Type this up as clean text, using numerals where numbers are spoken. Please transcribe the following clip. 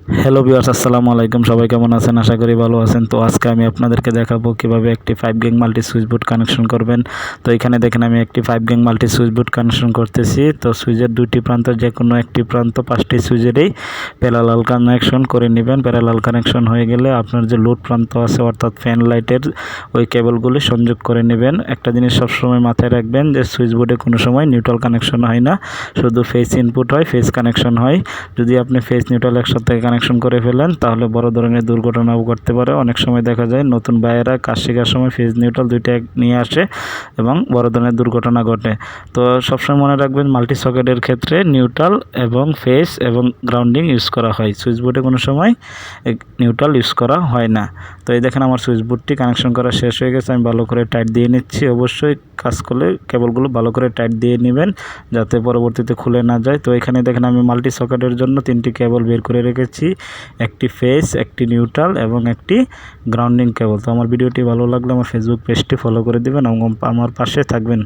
Hello viewers, আসসালামু আলাইকুম। সবাই কেমন আছেন? আশা করি ভালো আছেন। তো আজকে আমি আপনাদেরকে দেখাবো কিভাবে একটি 5 gang multi switch board connection করবেন। তো এখানে দেখেন আমি একটি 5 gang multi switch board connection করতেছি। তো সুইচের দুইটি প্রান্ত, যে কোনো একটি প্রান্ত 5টি সুইচেরই প্যারালাল কানেকশন করে নেবেন। প্যারালাল কানেকশন হয়ে গেলে আপনার যে লোড প্রান্ত আছে অর্থাৎ ফ্যান লাইটের ওই কেবলগুলি সংযোগ করে নেবেন। একটা জিনিস সবসময় মাথায় রাখবেন যে সুইচ বোর্ডে কোনো সময় নিউট্রাল কানেকশন হয় না, শুধু ফেজ ইনপুট হয়, ফেজ কানেকশন হয়। যদি আপনি ফেজ নিউট্রাল একসাথে কানেকশন করে ফেলেন তাহলে বড় ধরনের দুর্ঘটনাও ঘটতে পারে। অনেক সময় দেখা যায় নতুন ভাইয়েরা কাজ শেখার সময় ফেজ নিউট্রাল দুইটা নিয়ে আসে এবং বড় ধরনের দুর্ঘটনা ঘটে। তো সবসময় মনে রাখবেন মাল্টি সকেটের ক্ষেত্রে নিউট্রাল এবং ফেজ এবং গ্রাউন্ডিং ইউজ করা হয়, সুইচ বোর্ডে কোনো সময় নিউট্রাল ইউজ করা হয় না। তো এই দেখেন আমার সুইচ বোর্ডটি কানেকশন করা শেষ হয়ে গেছে। আমি ভালো করে টাইট দিয়ে নিচ্ছি। অবশ্যই কাজ করলে কেবলগুলো ভালো করে টাইট দিয়ে নেবেন যাতে পরবর্তীতে খুলে না যায়। তো এখানে দেখেন আমি মাল্টি সকেটের জন্য 3টি কেবল বের করে রেখেছি, একটি ফেজ, একটি নিউট্রাল এবং একটি গ্রাউন্ডিং কেবল। তো আমার ভিডিওটি ভালো লাগলে আমার ফেসবুক পেজটি ফলো করে দিবেন এবং আমার পাশে থাকবেন।